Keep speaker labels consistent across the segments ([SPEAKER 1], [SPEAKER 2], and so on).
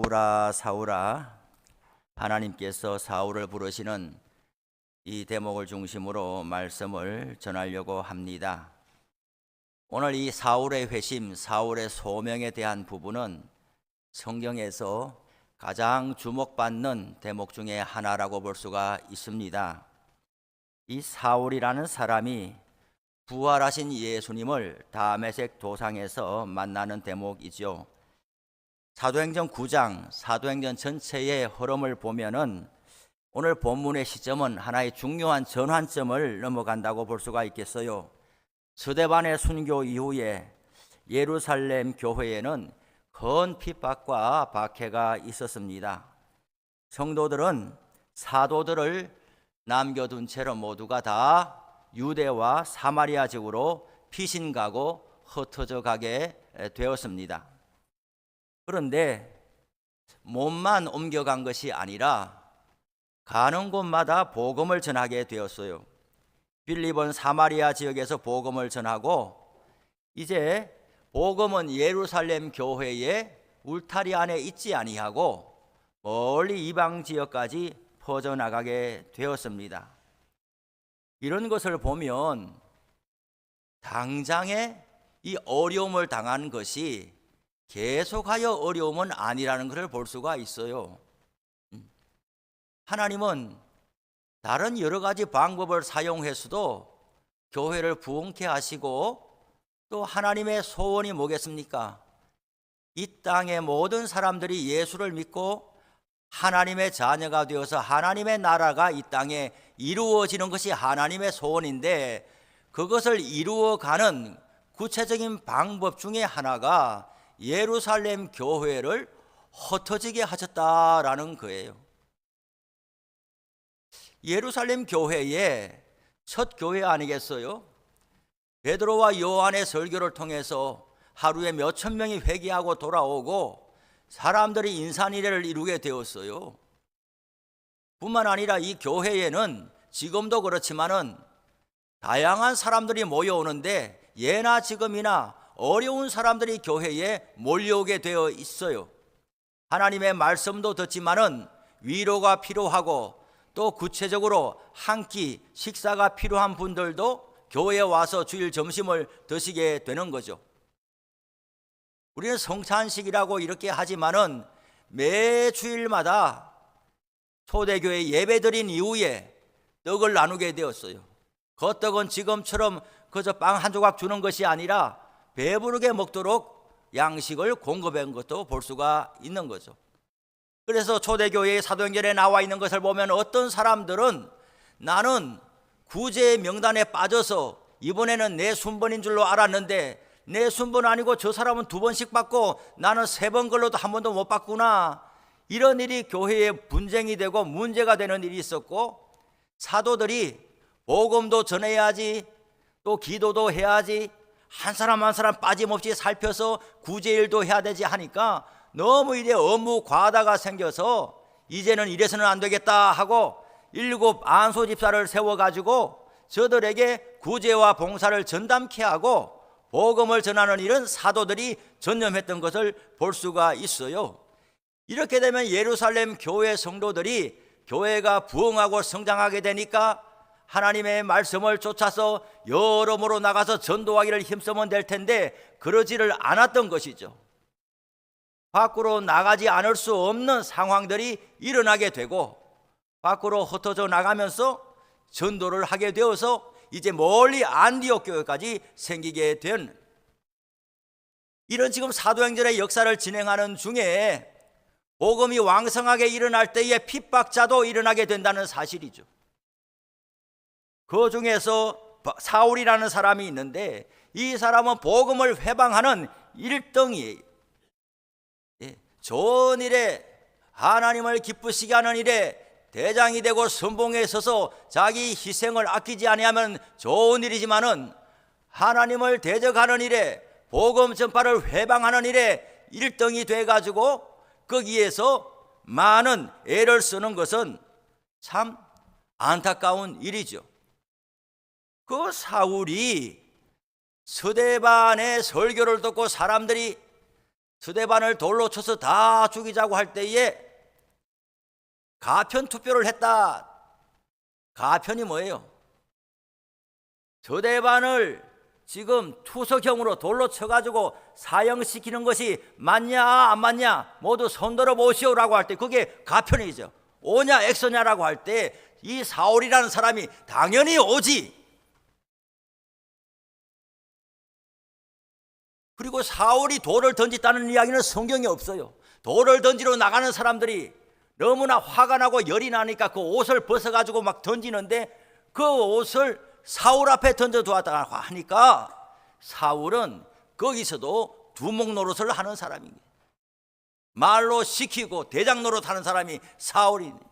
[SPEAKER 1] 사울아 사울아, 하나님께서 사울을 부르시는 이 대목을 중심으로 말씀을 전하려고 합니다. 오늘 이 사울의 회심, 사울의 소명에 대한 부분은 성경에서 가장 주목받는 대목 중에 하나라고 볼 수가 있습니다. 이 사울이라는 사람이 부활하신 예수님을 다메섹 도상에서 만나는 대목이죠. 사도행전 9장, 사도행전 전체의 흐름을 보면은 오늘 본문의 시점은 하나의 중요한 전환점을 넘어간다고 볼 수가 있겠어요. 스데반의 순교 이후에 예루살렘 교회에는 큰 핍박과 박해가 있었습니다. 성도들은 사도들을 남겨둔 채로 모두가 다 유대와 사마리아 지역으로 피신가고 흩어져 가게 되었습니다. 그런데 몸만 옮겨간 것이 아니라 가는 곳마다 복음을 전하게 되었어요. 빌립은 사마리아 지역에서 복음을 전하고, 이제 복음은 예루살렘 교회의 울타리 안에 있지 아니하고 멀리 이방 지역까지 퍼져나가게 되었습니다. 이런 것을 보면 당장에 이 어려움을 당한 것이 계속하여 어려움은 아니라는 것을 볼 수가 있어요. 하나님은 다른 여러 가지 방법을 사용해서도 교회를 부흥케 하시고, 또 하나님의 소원이 뭐겠습니까? 이 땅의 모든 사람들이 예수를 믿고 하나님의 자녀가 되어서 하나님의 나라가 이 땅에 이루어지는 것이 하나님의 소원인데, 그것을 이루어가는 구체적인 방법 중에 하나가 예루살렘 교회를 흩어지게 하셨다라는 거예요. 예루살렘 교회의 첫 교회 아니겠어요? 베드로와 요한의 설교를 통해서 하루에 몇천 명이 회개하고 돌아오고 사람들이 인산이례를 이루게 되었어요. 뿐만 아니라 이 교회에는 지금도 그렇지만은 다양한 사람들이 모여오는데, 예나 지금이나 어려운 사람들이 교회에 몰려오게 되어 있어요. 하나님의 말씀도 듣지만은 위로가 필요하고, 또 구체적으로 한 끼 식사가 필요한 분들도 교회에 와서 주일 점심을 드시게 되는 거죠. 우리는 성찬식이라고 이렇게 하지만은 매 주일마다 초대교회 예배드린 이후에 떡을 나누게 되었어요. 그 떡은 지금처럼 그저 빵 한 조각 주는 것이 아니라 배부르게 먹도록 양식을 공급한 것도 볼 수가 있는 거죠. 그래서 초대교회의 사도행전에 나와 있는 것을 보면 어떤 사람들은 나는 구제의 명단에 빠져서 이번에는 내 순번인 줄로 알았는데 내 순번 아니고 저 사람은 2번씩 받고 나는 3번 걸로도 한 번도 못 받구나, 이런 일이 교회에 분쟁이 되고 문제가 되는 일이 있었고, 사도들이 복음도 전해야지, 또 기도도 해야지, 한 사람 한 사람 빠짐없이 살펴서 구제일도 해야 되지 하니까 너무 이래 업무 과다가 생겨서 이제는 이래서는 안 되겠다 하고 7 안소 집사를 세워가지고 저들에게 구제와 봉사를 전담케 하고 복음을 전하는 일은 사도들이 전념했던 것을 볼 수가 있어요. 이렇게 되면 예루살렘 교회 성도들이 교회가 부흥하고 성장하게 되니까 하나님의 말씀을 쫓아서 여러모로 나가서 전도하기를 힘쓰면 될 텐데 그러지를 않았던 것이죠. 밖으로 나가지 않을 수 없는 상황들이 일어나게 되고, 밖으로 흩어져 나가면서 전도를 하게 되어서 이제 멀리 안디옥 교회까지 생기게 된, 이런 지금 사도행전의 역사를 진행하는 중에 복음이 왕성하게 일어날 때에 핍박자도 일어나게 된다는 사실이죠. 그 중에서 사울이라는 사람이 있는데, 이 사람은 복음을 회방하는 1등이에요. 좋은 일에, 하나님을 기쁘시게 하는 일에 대장이 되고 선봉에 서서 자기 희생을 아끼지 아니하면 좋은 일이지만은, 하나님을 대적하는 일에, 복음 전파를 회방하는 일에 1등이 돼가지고 거기에서 많은 애를 쓰는 것은 참 안타까운 일이죠. 그 사울이 스데반의 설교를 듣고 사람들이 스데반을 돌로 쳐서 다 죽이자고 할 때에 가편 투표를 했다. 가편이 뭐예요? 스데반을 지금 투석형으로 돌로 쳐가지고 사형시키는 것이 맞냐 안 맞냐 모두 손들어 보시오라고 할 때 그게 가편이죠. 오냐 엑소냐라고 할 때 이 사울이라는 사람이 당연히 오지. 그리고 사울이 돌을 던졌다는 이야기는 성경에 없어요. 돌을 던지러 나가는 사람들이 너무나 화가 나고 열이 나니까 그 옷을 벗어가지고 막 던지는데 그 옷을 사울 앞에 던져두었다고 하니까 사울은 거기서도 두목 노릇을 하는 사람이에요. 말로 시키고 대장 노릇하는 사람이 사울이에요.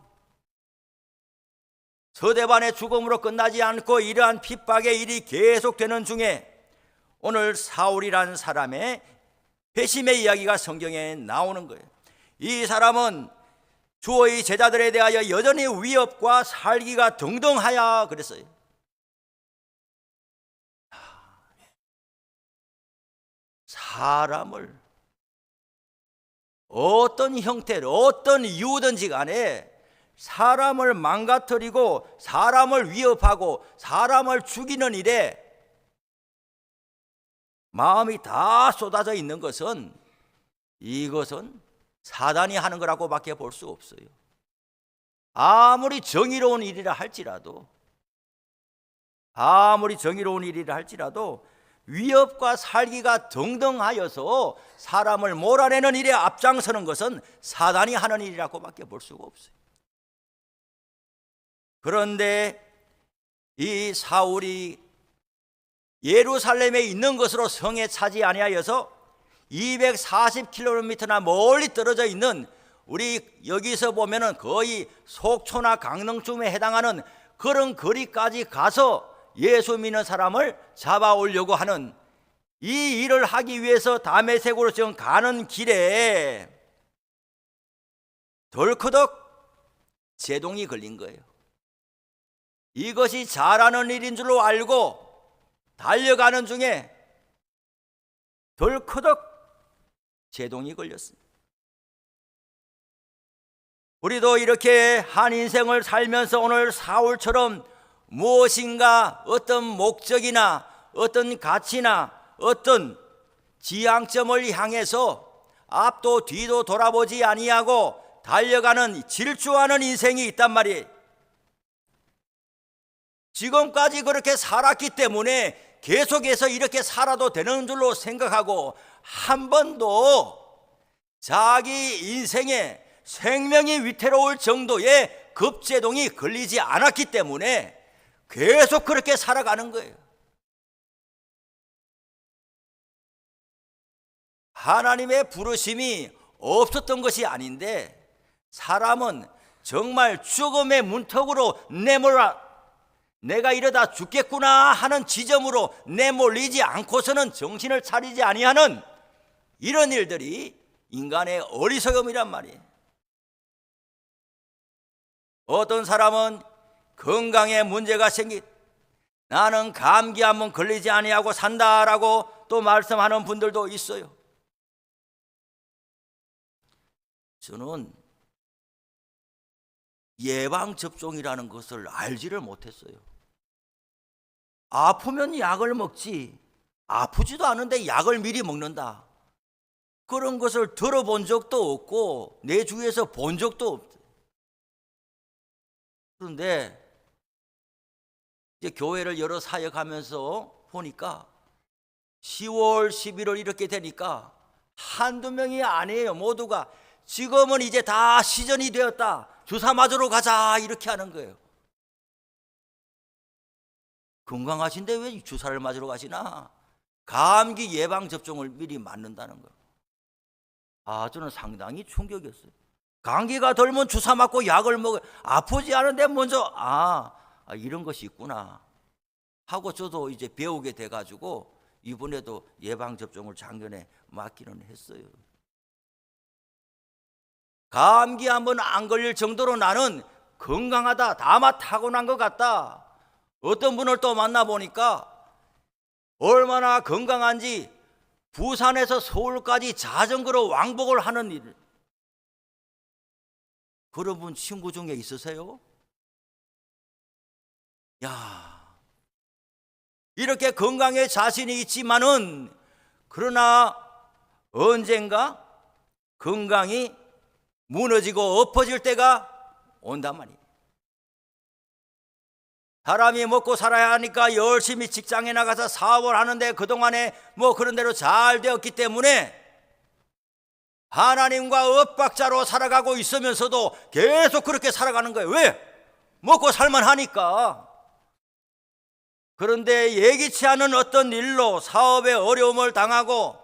[SPEAKER 1] 스데반의 죽음으로 끝나지 않고 이러한 핍박의 일이 계속되는 중에 오늘 사울이라는 사람의 회심의 이야기가 성경에 나오는 거예요. 이 사람은 주의 제자들에 대하여 여전히 위협과 살기가 등등하여 그랬어요. 사람을 어떤 형태로 어떤 이유든지 간에 사람을 망가뜨리고 사람을 위협하고 사람을 죽이는 일에 마음이 다 쏟아져 있는 것은 이것은 사단이 하는 거라고 밖에 볼 수 없어요. 아무리 정의로운 일이라 할지라도 위협과 살기가 등등하여서 사람을 몰아내는 일에 앞장서는 것은 사단이 하는 일이라고 밖에 볼 수가 없어요. 그런데 이 사울이 예루살렘에 있는 것으로 성에 차지 아니하여서 240km나 멀리 떨어져 있는 우리 여기서 보면은 거의 속초나 강릉쯤에 해당하는 그런 거리까지 가서 예수 믿는 사람을 잡아오려고 하는 이 일을 하기 위해서 다메섹으로 지금 가는 길에 덜커덕 제동이 걸린 거예요. 이것이 잘하는 일인 줄로 알고 달려가는 중에 덜커덕 제동이 걸렸습니다. 우리도 이렇게 한 인생을 살면서 오늘 사울처럼 무엇인가 어떤 목적이나 어떤 가치나 어떤 지향점을 향해서 앞도 뒤도 돌아보지 아니하고 달려가는 질주하는 인생이 있단 말이에요. 지금까지 그렇게 살았기 때문에 계속해서 이렇게 살아도 되는 줄로 생각하고 한 번도 자기 인생에 생명이 위태로울 정도의 급제동이 걸리지 않았기 때문에 계속 그렇게 살아가는 거예요. 하나님의 부르심이 없었던 것이 아닌데 사람은 정말 죽음의 문턱으로 내가 이러다 죽겠구나 하는 지점으로 내몰리지 않고서는 정신을 차리지 아니하는 이런 일들이 인간의 어리석음이란 말이에요. 어떤 사람은 건강에 문제가 나는 감기 한번 걸리지 아니하고 산다라고 또 말씀하는 분들도 있어요. 저는 예방접종이라는 것을 알지를 못했어요. 아프면 약을 먹지 아프지도 않은데 약을 미리 먹는다, 그런 것을 들어본 적도 없고 내 주위에서 본 적도 없어요. 그런데 이제 교회를 여러 사역하면서 보니까 10월, 11월 이렇게 되니까 한두 명이 아니에요. 모두가 지금은 이제 다 시즌이 되었다, 주사 맞으러 가자, 이렇게 하는 거예요. 건강하신데 왜 주사를 맞으러 가시나? 감기 예방접종을 미리 맞는다는 거예요. 저는 상당히 충격이었어요. 감기가 들면 주사 맞고 약을 먹어, 아프지 않은데 먼저 이런 것이 있구나 하고 저도 이제 배우게 돼가지고 이번에도 예방접종을 작년에 맞기는 했어요. 감기 한번 안 걸릴 정도로 나는 건강하다, 다마 타고난 것 같다. 어떤 분을 또 만나보니까 얼마나 건강한지 부산에서 서울까지 자전거로 왕복을 하는 일, 그런 분 친구 중에 있으세요? 야, 이렇게 건강에 자신이 있지만은 그러나 언젠가 건강이 무너지고 엎어질 때가 온단 말이에요. 사람이 먹고 살아야 하니까 열심히 직장에 나가서 사업을 하는데 그동안에 뭐 그런 대로 잘 되었기 때문에 하나님과 엇박자로 살아가고 있으면서도 계속 그렇게 살아가는 거예요. 왜? 먹고 살만 하니까. 그런데 예기치 않은 어떤 일로 사업에 어려움을 당하고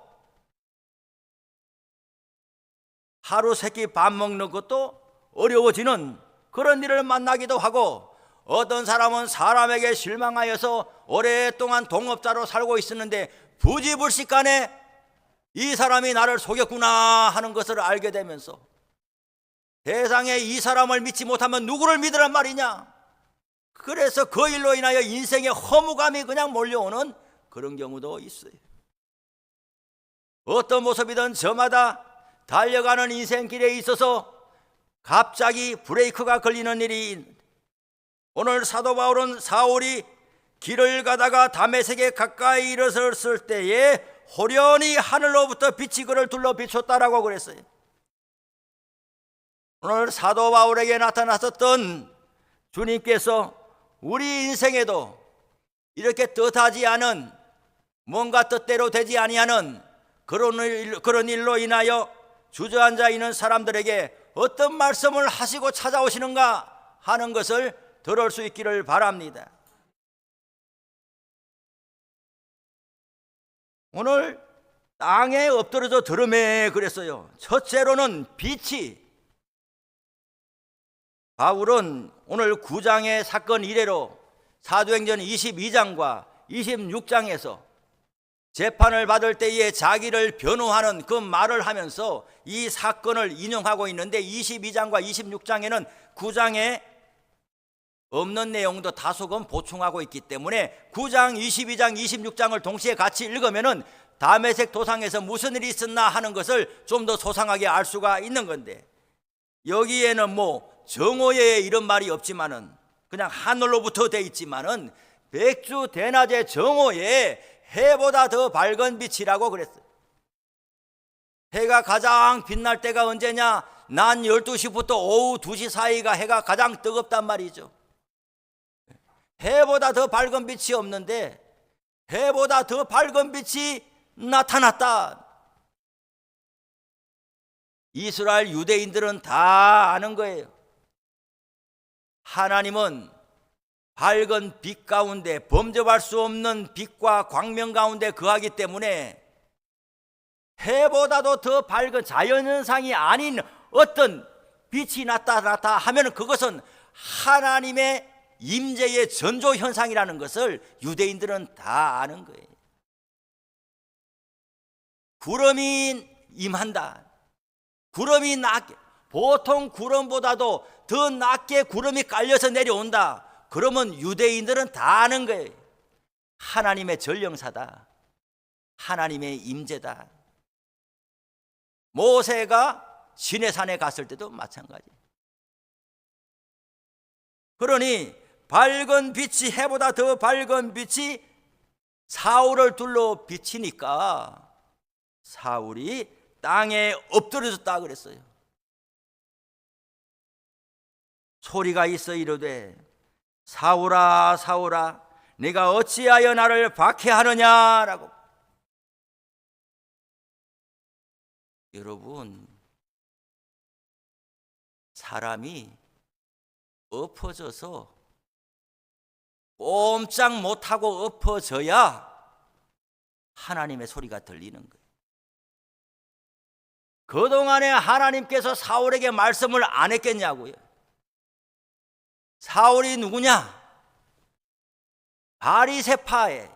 [SPEAKER 1] 하루 세끼 밥 먹는 것도 어려워지는 그런 일을 만나기도 하고, 어떤 사람은 사람에게 실망하여서 오랫동안 동업자로 살고 있었는데 부지불식간에 이 사람이 나를 속였구나 하는 것을 알게 되면서 세상에 이 사람을 믿지 못하면 누구를 믿으란 말이냐, 그래서 그 일로 인하여 인생의 허무감이 그냥 몰려오는 그런 경우도 있어요. 어떤 모습이든 저마다 달려가는 인생길에 있어서 갑자기 브레이크가 걸리는 일이, 오늘 사도 바울은 사울이 길을 가다가 다메섹에 가까이 이르렀을 때에 호련히 하늘로부터 빛이 그를 둘러 비췄다라고 그랬어요. 오늘 사도 바울에게 나타나셨던 주님께서 우리 인생에도 이렇게 뜻하지 않은, 뭔가 뜻대로 되지 아니하는 그런 일로 인하여 주저앉아 있는 사람들에게 어떤 말씀을 하시고 찾아오시는가 하는 것을 들을 수 있기를 바랍니다. 오늘 땅에 엎드려져 들으매 그랬어요. 첫째로는 빛이, 바울은 오늘 9장의 사건 이래로 사도행전 22장과 26장에서 재판을 받을 때에 자기를 변호하는 그 말을 하면서 이 사건을 인용하고 있는데, 22장과 26장에는 9장에 없는 내용도 다소금 보충하고 있기 때문에 9장, 22장, 26장을 동시에 같이 읽으면은 다메섹 도상에서 무슨 일이 있었나 하는 것을 좀 더 소상하게 알 수가 있는 건데, 여기에는 뭐 정오에 이런 말이 없지만은 그냥 하늘로부터 돼 있지만은 백주 대낮의 정오에 해보다 더 밝은 빛이라고 그랬어요. 해가 가장 빛날 때가 언제냐? 낮 12시부터 오후 2시 사이가 해가 가장 뜨겁단 말이죠. 해보다 더 밝은 빛이 없는데 해보다 더 밝은 빛이 나타났다. 이스라엘 유대인들은 다 아는 거예요. 하나님은 밝은 빛 가운데, 범접할 수 없는 빛과 광명 가운데 거하기 때문에 해보다도 더 밝은 자연현상이 아닌 어떤 빛이 나타났다 하면 그것은 하나님의 임재의 전조현상이라는 것을 유대인들은 다 아는 거예요. 구름이 임한다. 구름이 낮게, 보통 구름보다도 더 낮게 구름이 깔려서 내려온다. 그러면 유대인들은 다 아는 거예요. 하나님의 전령사다. 하나님의 임재다. 모세가 시내산에 갔을 때도 마찬가지. 그러니 밝은 빛이, 해보다 더 밝은 빛이 사울을 둘러 비치니까 사울이 땅에 엎드려졌다 그랬어요. 소리가 있어 이르되 사울아 사울아 네가 어찌하여 나를 박해하느냐라고. 여러분, 사람이 엎어져서 꼼짝 못하고 엎어져야 하나님의 소리가 들리는 거예요. 그동안에 하나님께서 사울에게 말씀을 안 했겠냐고요. 사울이 누구냐? 바리새파의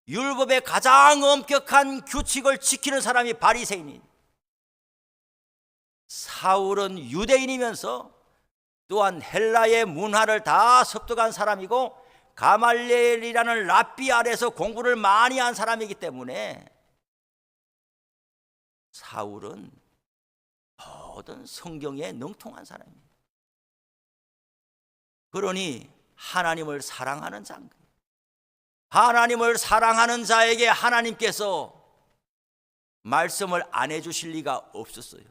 [SPEAKER 1] 율법의 가장 엄격한 규칙을 지키는 사람이 바리새인이. 사울은 유대인이면서 또한 헬라의 문화를 다 습득한 사람이고 가말리엘이라는 랍비 아래서 공부를 많이 한 사람이기 때문에 사울은 모든 성경에 능통한 사람이에요. 그러니 하나님을 사랑하는 자인 거예요. 하나님을 사랑하는 자에게 하나님께서 말씀을 안 해주실 리가 없었어요.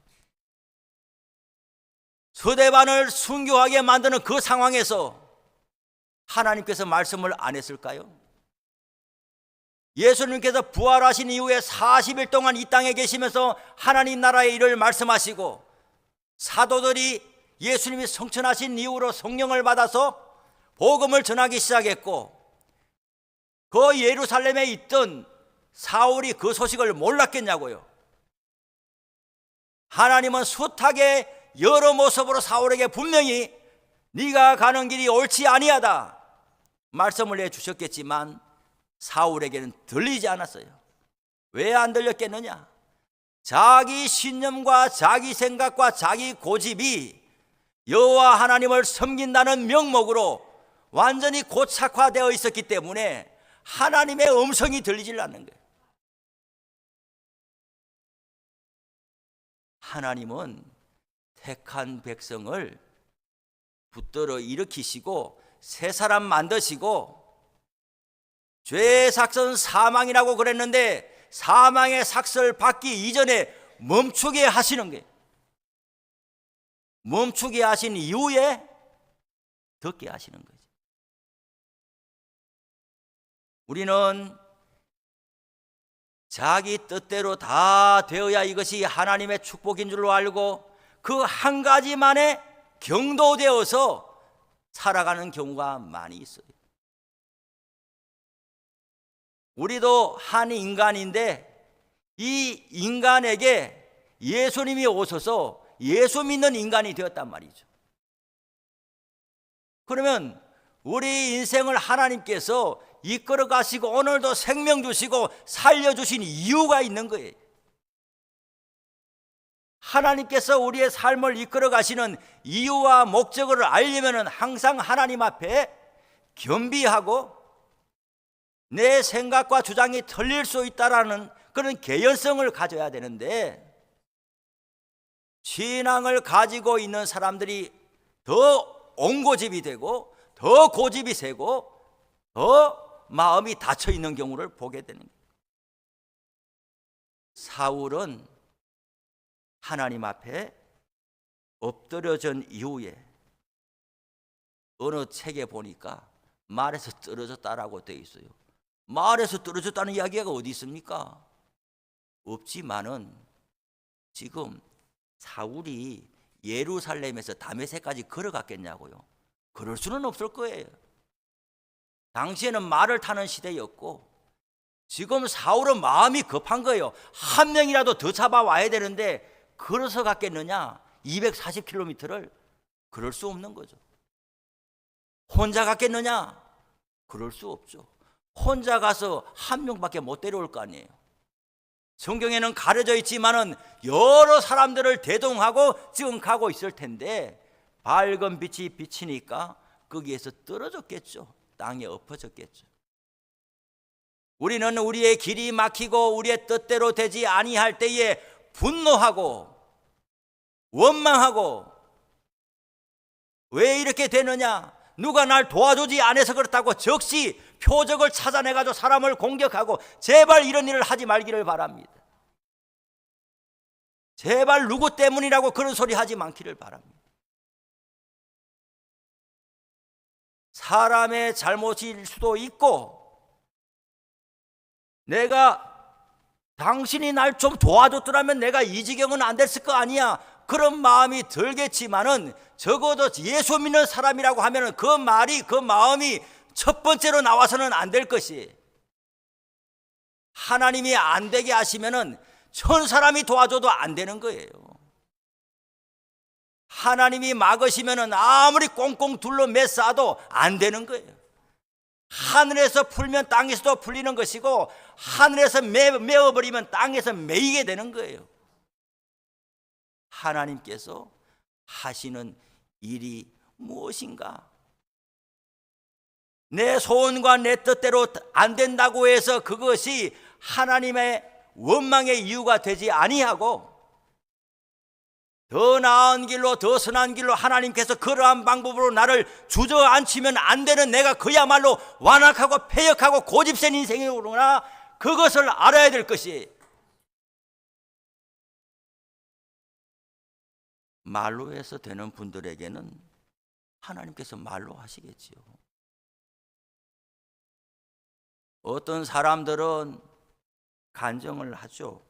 [SPEAKER 1] 서대반을 순교하게 만드는 그 상황에서 하나님께서 말씀을 안 했을까요? 예수님께서 부활하신 이후에 40일 동안 이 땅에 계시면서 하나님 나라의 일을 말씀하시고, 사도들이 예수님이 성천하신 이후로 성령을 받아서 복음을 전하기 시작했고, 그 예루살렘에 있던 사울이 그 소식을 몰랐겠냐고요. 하나님은 숱하게 여러 모습으로 사울에게 분명히 네가 가는 길이 옳지 아니하다 말씀을 해주셨겠지만 사울에게는 들리지 않았어요. 왜 안 들렸겠느냐? 자기 신념과 자기 생각과 자기 고집이 여호와 하나님을 섬긴다는 명목으로 완전히 고착화되어 있었기 때문에 하나님의 음성이 들리질 않는 거예요. 하나님은 택한 백성을 붙들어 일으키시고 새 사람 만드시고, 죄의 삭은 사망이라고 그랬는데 사망의 삭을 받기 이전에 멈추게 하시는 거예요. 멈추게 하신 이후에 듣게 하시는 거죠. 우리는 자기 뜻대로 다 되어야 이것이 하나님의 축복인 줄로 알고 그 한 가지만에 경도되어서 살아가는 경우가 많이 있어요. 우리도 한 인간인데 이 인간에게 예수님이 오셔서 예수 믿는 인간이 되었단 말이죠. 그러면 우리 인생을 하나님께서 이끌어 가시고 오늘도 생명 주시고 살려주신 이유가 있는 거예요. 하나님께서 우리의 삶을 이끌어 가시는 이유와 목적을 알려면 항상 하나님 앞에 겸비하고 내 생각과 주장이 틀릴 수 있다라는 그런 개연성을 가져야 되는데, 신앙을 가지고 있는 사람들이 더 옹고집이 되고 더 고집이 세고 더 마음이 닫혀 있는 경우를 보게 되는 거예요. 사울은 하나님 앞에 엎드려진 이후에 어느 책에 보니까 말에서 떨어졌다라고 되어 있어요. 말에서 떨어졌다는 이야기가 어디 있습니까? 없지만은 지금 사울이 예루살렘에서 다메섹까지 걸어갔겠냐고요. 그럴 수는 없을 거예요. 당시에는 말을 타는 시대였고, 지금 사울은 마음이 급한 거예요. 한 명이라도 더 잡아와야 되는데 걸어서 갔겠느냐? 240km를. 그럴 수 없는 거죠. 혼자 갔겠느냐? 그럴 수 없죠. 혼자 가서 한 명밖에 못 데려올 거 아니에요. 성경에는 가려져 있지만은 여러 사람들을 대동하고 지금 가고 있을 텐데 밝은 빛이 비치니까 거기에서 떨어졌겠죠. 땅에 엎어졌겠죠. 우리는 우리의 길이 막히고 우리의 뜻대로 되지 아니할 때에 분노하고 원망하고, 왜 이렇게 되느냐? 누가 날 도와주지 않아서 그렇다고 적시 표적을 찾아내가지고 사람을 공격하고, 제발 이런 일을 하지 말기를 바랍니다. 제발 누구 때문이라고 그런 소리 하지 않기를 바랍니다. 사람의 잘못일 수도 있고, 내가 당신이 날 좀 도와줬더라면 내가 이 지경은 안 됐을 거 아니야, 그런 마음이 들겠지만은 적어도 예수 믿는 사람이라고 하면은 그 말이, 그 마음이 첫 번째로 나와서는 안 될 것이, 하나님이 안 되게 하시면은 천 사람이 도와줘도 안 되는 거예요. 하나님이 막으시면은 아무리 꽁꽁 둘러 매싸도 안 되는 거예요. 하늘에서 풀면 땅에서도 풀리는 것이고, 하늘에서 메어버리면 땅에서 메이게 되는 거예요. 하나님께서 하시는 일이 무엇인가? 내 소원과 내 뜻대로 안 된다고 해서 그것이 하나님의 원망의 이유가 되지 아니하고 더 나은 길로, 더 선한 길로 하나님께서 그러한 방법으로 나를 주저앉히면 안 되는 내가 그야말로 완악하고 패역하고 고집센 인생이구나, 그것을 알아야 될 것이. 말로 해서 되는 분들에게는 하나님께서 말로 하시겠지요. 어떤 사람들은 간증을 하죠.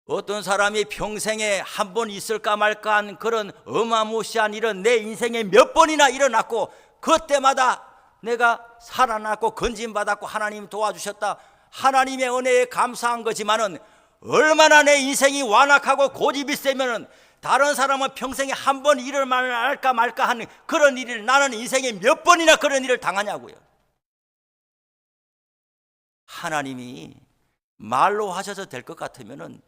[SPEAKER 1] 어떤 사람이 평생에 한 번 있을까 말까 한 그런 어마무시한 일은 내 인생에 몇 번이나 일어났고, 그때마다 내가 살아났고 건진받았고 하나님 도와주셨다, 하나님의 은혜에 감사한 거지만은, 얼마나 내 인생이 완악하고 고집이 세면은 다른 사람은 평생에 한 번 일어날까 말까 하는 그런 일을 나는 인생에 몇 번이나 그런 일을 당하냐고요. 하나님이 말로 하셔서 될 것 같으면은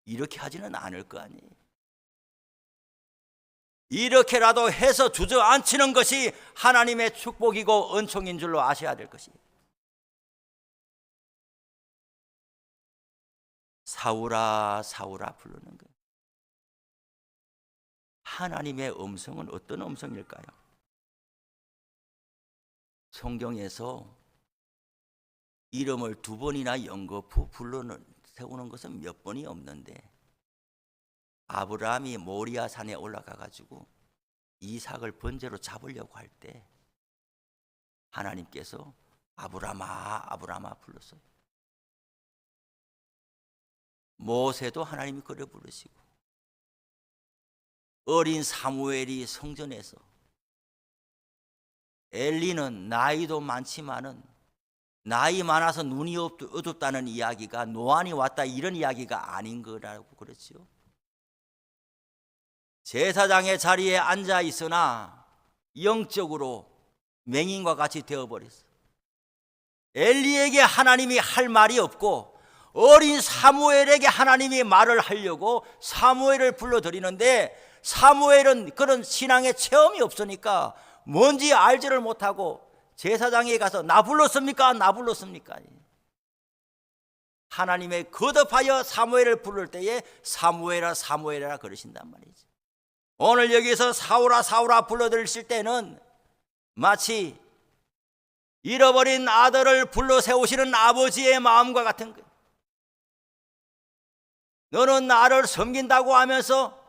[SPEAKER 1] 이렇게 하지는 않을 거 아니에요. 이렇게라도 해서 주저앉히는 것이 하나님의 축복이고 은총인 줄로 아셔야 될 것이에요. 사울아 사울아 부르는 거예요. 하나님의 음성은 어떤 음성일까요? 성경에서 이름을 두 번이나 연거푸 세우는 것은 몇 번이 없는데, 아브라함이 모리아 산에 올라가 가지고 이삭을 번제로 잡으려고 할 때 하나님께서 아브라함아 아브라함아 불렀어요. 모세도 하나님이 그래 부르시고, 어린 사무엘이 성전에서, 엘리는 나이도 많지만은 나이 많아서 눈이 어둡다는 이야기가 노안이 왔다 이런 이야기가 아닌 거라고 그랬죠. 제사장의 자리에 앉아 있으나 영적으로 맹인과 같이 되어버렸어. 엘리에게 하나님이 할 말이 없고 어린 사무엘에게 하나님이 말을 하려고 사무엘을 불러들이는데, 사무엘은 그런 신앙의 체험이 없으니까 뭔지 알지를 못하고 제사장에 가서 나 불렀습니까? 나 불렀습니까? 하나님의 거듭하여 사무엘을 부를 때에 사무엘아 사무엘아 그러신단 말이죠. 오늘 여기서 사울아 사울아 불러드리실 때는 마치 잃어버린 아들을 불러 세우시는 아버지의 마음과 같은 거예요. 너는 나를 섬긴다고 하면서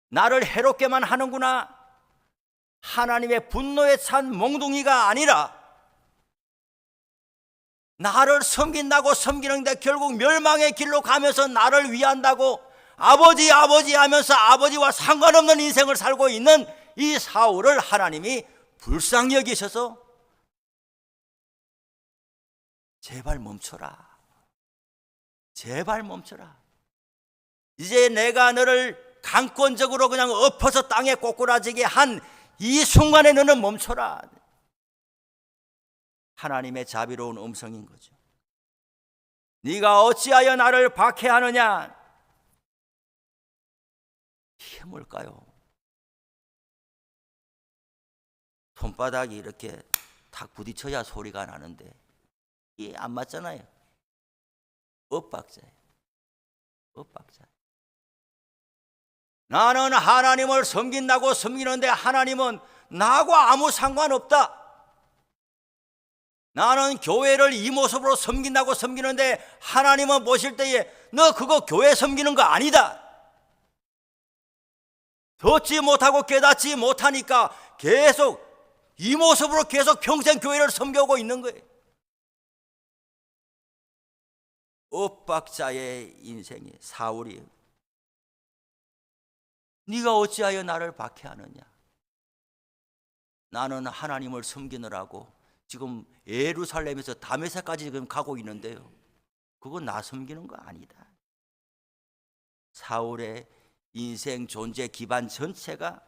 [SPEAKER 1] 나를 해롭게만 하는구나. 하나님의 분노에 찬 몽둥이가 아니라 나를 섬긴다고 섬기는데 결국 멸망의 길로 가면서 나를 위한다고 아버지 아버지 하면서 아버지와 상관없는 인생을 살고 있는 이 사울을 하나님이 불쌍히 여기셔서 제발 멈춰라, 제발 멈춰라, 이제 내가 너를 강권적으로 그냥 엎어서 땅에 꼬꾸라지게 한 이 순간에 너는 멈춰라. 하나님의 자비로운 음성인 거죠. 네가 어찌하여 나를 박해하느냐. 이게 뭘까요? 손바닥이 이렇게 탁 부딪혀야 소리가 나는데 이게 안 맞잖아요. 엇박자예요. 엇박자. 나는 하나님을 섬긴다고 섬기는데 하나님은 나하고 아무 상관없다. 나는 교회를 이 모습으로 섬긴다고 섬기는데 하나님은 보실 때에 너 그거 교회 섬기는 거 아니다. 듣지 못하고 깨닫지 못하니까 계속 이 모습으로 계속 평생 교회를 섬겨오고 있는 거예요. 엇박자의 인생이 사울이에요. 네가 어찌하여 나를 박해하느냐. 나는 하나님을 섬기느라고 지금 예루살렘에서 다메섹까지 지금 가고 있는데요, 그건 나 섬기는 거 아니다. 사울의 인생 존재 기반 전체가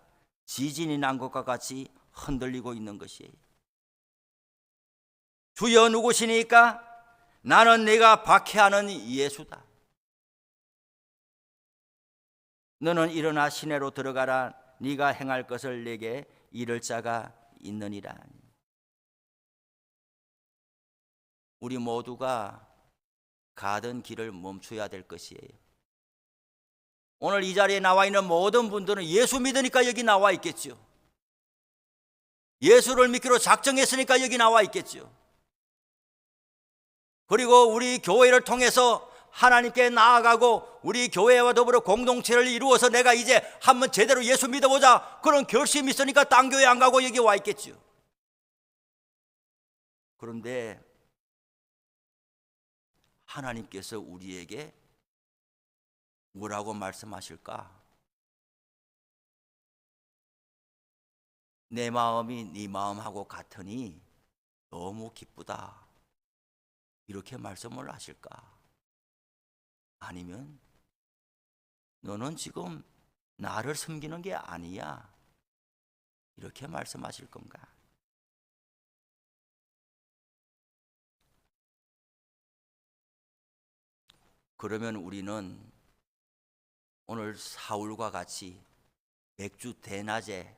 [SPEAKER 1] 지진이 난 것과 같이 흔들리고 있는 것이에요. 주여 누구시니까? 나는 네가 박해하는 예수다. 너는 일어나 시내로 들어가라. 네가 행할 것을 내게 이를 자가 있느니라. 우리 모두가 가던 길을 멈춰야 될 것이에요. 오늘 이 자리에 나와 있는 모든 분들은 예수 믿으니까 여기 나와 있겠죠. 예수를 믿기로 작정했으니까 여기 나와 있겠죠. 그리고 우리 교회를 통해서 하나님께 나아가고 우리 교회와 더불어 공동체를 이루어서 내가 이제 한번 제대로 예수 믿어보자, 그런 결심이 있으니까 딴 교회 안 가고 여기 와 있겠죠. 그런데 하나님께서 우리에게 뭐라고 말씀하실까? 내 마음이 네 마음하고 같으니 너무 기쁘다, 이렇게 말씀을 하실까? 아니면 너는 지금 나를 섬기는 게 아니야, 이렇게 말씀하실 건가? 그러면 우리는 오늘 사울과 같이 맥주 대낮에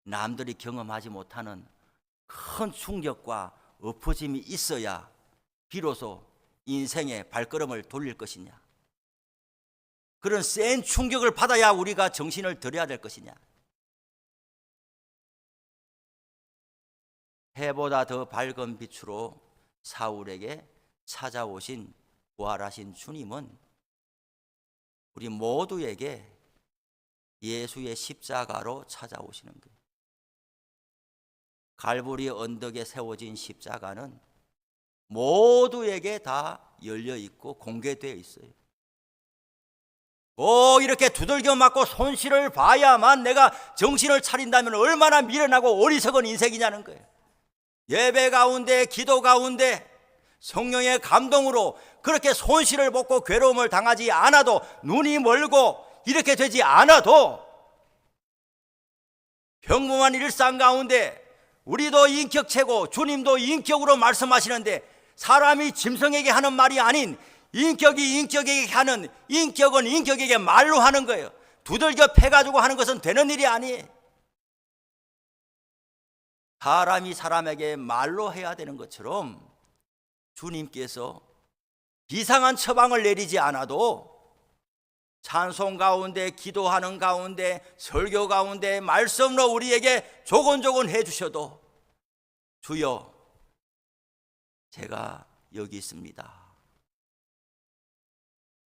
[SPEAKER 1] 남들이 경험하지 못하는 큰 충격과 엎어짐이 있어야 비로소 인생의 발걸음을 돌릴 것이냐, 그런 센 충격을 받아야 우리가 정신을 들여야 될 것이냐. 해보다 더 밝은 빛으로 사울에게 찾아오신 부활하신 주님은 우리 모두에게 예수의 십자가로 찾아오시는 거예요. 갈보리 언덕에 세워진 십자가는 모두에게 다 열려 있고 공개되어 있어요. 꼭 이렇게 두들겨 맞고 손실을 봐야만 내가 정신을 차린다면 얼마나 미련하고 어리석은 인생이냐는 거예요. 예배 가운데, 기도 가운데 성령의 감동으로 그렇게 손실을 벗고 괴로움을 당하지 않아도, 눈이 멀고 이렇게 되지 않아도 평범한 일상 가운데 우리도 인격체고 주님도 인격으로 말씀하시는데, 사람이 짐승에게 하는 말이 아닌 인격이 인격에게 하는, 인격은 인격에게 말로 하는 거예요. 두들겨 패가지고 하는 것은 되는 일이 아니에요. 사람이 사람에게 말로 해야 되는 것처럼 주님께서 이상한 처방을 내리지 않아도 찬송 가운데, 기도하는 가운데, 설교 가운데 말씀으로 우리에게 조곤조곤 해주셔도, 주여 제가 여기 있습니다,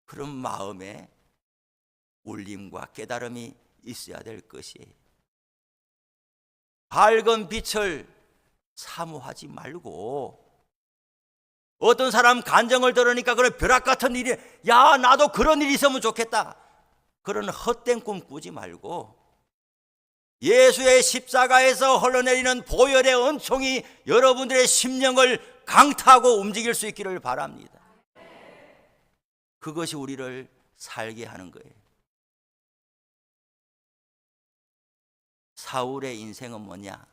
[SPEAKER 1] 그런 마음에 울림과 깨달음이 있어야 될 것이에요. 밝은 빛을 사모하지 말고, 어떤 사람 간정을 들으니까 그런 벼락 같은 일이, 야 나도 그런 일이 있으면 좋겠다, 그런 헛된 꿈 꾸지 말고 예수의 십자가에서 흘러내리는 보혈의 은총이 여러분들의 심령을 강타하고 움직일 수 있기를 바랍니다. 그것이 우리를 살게 하는 거예요. 사울의 인생은 뭐냐?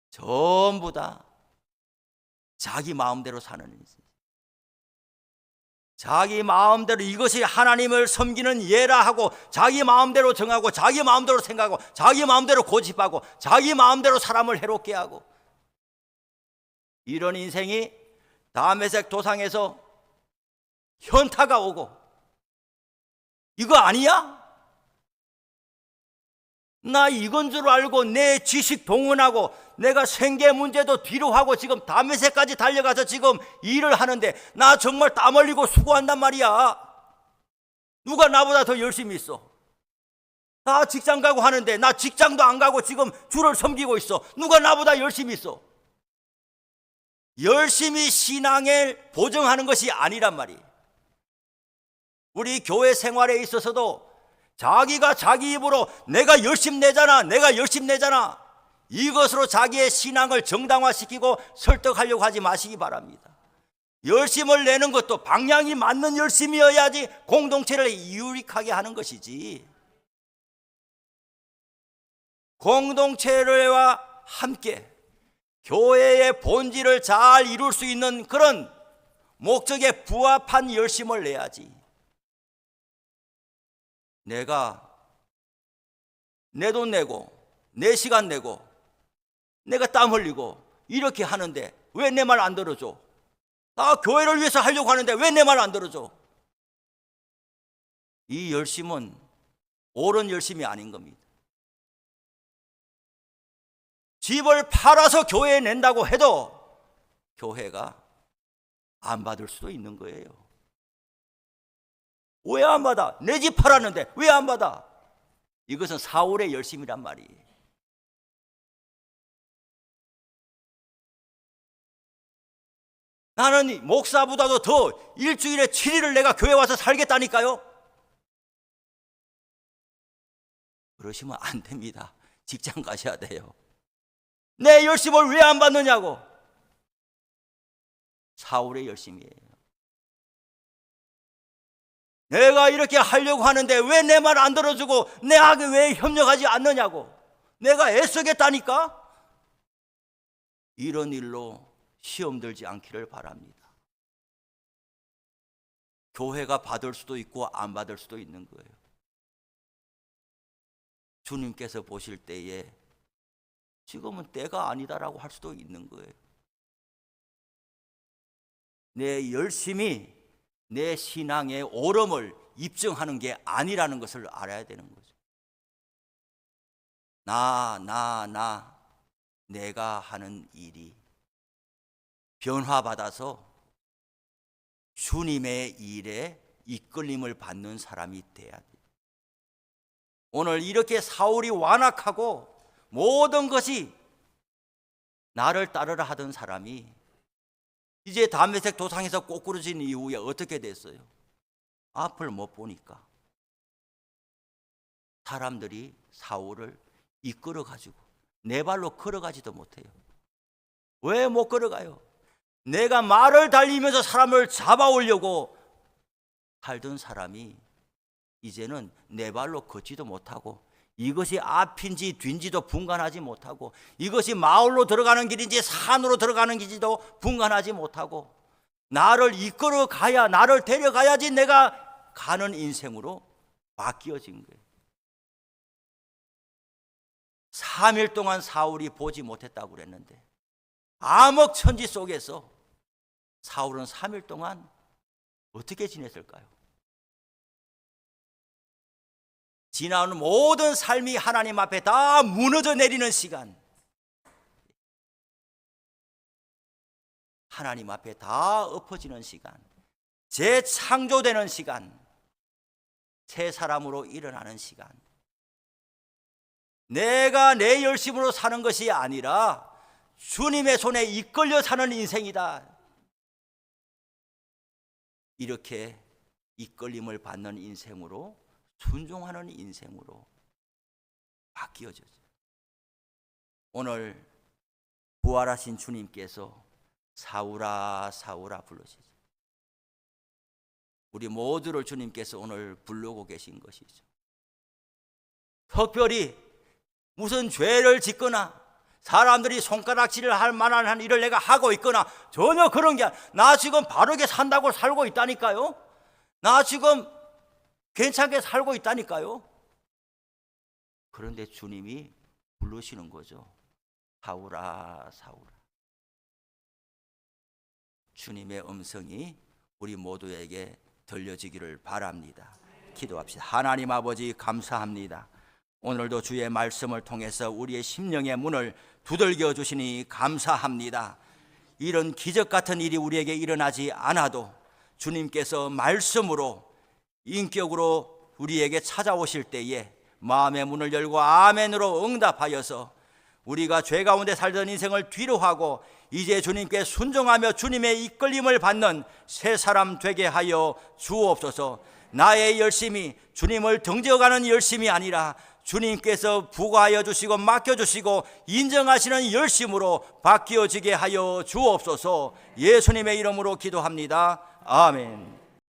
[SPEAKER 1] 전부 다 자기 마음대로 사는 인생. 자기 마음대로 이것이 하나님을 섬기는 예라 하고 자기 마음대로 정하고 자기 마음대로 생각하고 자기 마음대로 고집하고 자기 마음대로 사람을 해롭게 하고, 이런 인생이 다메섹 도상에서 현타가 오고, 이거 아니야? 나 이건 줄 알고 내 지식 동원하고 내가 생계 문제도 뒤로 하고 지금 다메섹까지 달려가서 지금 일을 하는데 나 정말 땀 흘리고 수고한단 말이야. 누가 나보다 더 열심히 있어? 나 직장 가고 하는데 나 직장도 안 가고 지금 주를 섬기고 있어. 누가 나보다 열심히 있어? 열심히 신앙을 보증하는 것이 아니란 말이에요. 우리 교회 생활에 있어서도 자기가 자기 입으로 내가 열심 내잖아, 내가 열심 내잖아, 이것으로 자기의 신앙을 정당화시키고 설득하려고 하지 마시기 바랍니다. 열심을 내는 것도 방향이 맞는 열심이어야지 공동체를 유익하게 하는 것이지, 공동체와 함께 교회의 본질을 잘 이룰 수 있는 그런 목적에 부합한 열심을 내야지. 내가 내 돈 내고 내 시간 내고 내가 땀 흘리고 이렇게 하는데 왜 내 말 안 들어줘? 나 교회를 위해서 하려고 하는데 왜 내 말 안 들어줘? 이 열심은 옳은 열심이 아닌 겁니다. 집을 팔아서 교회에 낸다고 해도 교회가 안 받을 수도 있는 거예요. 왜 안 받아? 내 집 팔았는데 왜 안 받아? 이것은 사울의 열심이란 말이에요. 나는 목사보다도 더 일주일에 7일을 내가 교회 와서 살겠다니까요. 그러시면 안 됩니다. 직장 가셔야 돼요. 내 열심을 왜 안 받느냐고. 사울의 열심이에요. 내가 이렇게 하려고 하는데 왜 내 말 안 들어주고 내하게 왜 협력하지 않느냐고. 내가 애쓰겠다니까. 이런 일로 시험 들지 않기를 바랍니다. 교회가 받을 수도 있고 안 받을 수도 있는 거예요. 주님께서 보실 때에 지금은 때가 아니다라고 할 수도 있는 거예요. 내 열심이 내 신앙의 옳음을 입증하는 게 아니라는 것을 알아야 되는 거죠. 내가 하는 일이 변화받아서 주님의 일에 이끌림을 받는 사람이 돼야 돼요. 오늘 이렇게 사울이 완악하고 모든 것이 나를 따르라 하던 사람이 이제 다메섹 도상에서 꼬꾸러진 이후에 어떻게 됐어요? 앞을 못 보니까 사람들이 사울을 이끌어가지고 내 발로 걸어가지도 못해요. 왜 못 걸어가요? 내가 말을 달리면서 사람을 잡아오려고 살던 사람이 이제는 내 발로 걷지도 못하고 이것이 앞인지 뒤인지도 분간하지 못하고 이것이 마을로 들어가는 길인지 산으로 들어가는 길인지도 분간하지 못하고 나를 이끌어 가야, 나를 데려가야지 내가 가는 인생으로 바뀌어진 거예요. 3일 동안 사울이 보지 못했다고 그랬는데 암흑천지 속에서 사울은 3일 동안 어떻게 지냈을까요? 지나오는 모든 삶이 하나님 앞에 다 무너져 내리는 시간, 하나님 앞에 다 엎어지는 시간, 재창조되는 시간, 새 사람으로 일어나는 시간, 내가 내 열심으로 사는 것이 아니라 주님의 손에 이끌려 사는 인생이다. 이렇게 이끌림을 받는 인생으로, 순종하는 인생으로 바뀌어져요. 오늘 부활하신 주님께서 사울아 사울아 부르시죠. 우리 모두를 주님께서 오늘 부르고 계신 것이죠. 특별히 무슨 죄를 짓거나 사람들이 손가락질을 할 만한 일을 내가 하고 있거나 전혀 그런 게 아니라 나 지금 바르게 산다고 살고 있다니까요. 나 지금 괜찮게 살고 있다니까요. 그런데 주님이 부르시는 거죠. 사울아 사울아. 주님의 음성이 우리 모두에게 들려지기를 바랍니다. 기도합시다. 하나님 아버지 감사합니다. 오늘도 주의 말씀을 통해서 우리의 심령의 문을 두들겨 주시니 감사합니다. 이런 기적 같은 일이 우리에게 일어나지 않아도 주님께서 말씀으로 인격으로 우리에게 찾아오실 때에 마음의 문을 열고 아멘으로 응답하여서 우리가 죄 가운데 살던 인생을 뒤로하고 이제 주님께 순종하며 주님의 이끌림을 받는 새 사람 되게 하여 주옵소서. 나의 열심이 주님을 등져가는 열심이 아니라 주님께서 부과하여 주시고 맡겨주시고 인정하시는 열심으로 바뀌어지게 하여 주옵소서. 예수님의 이름으로 기도합니다. 아멘.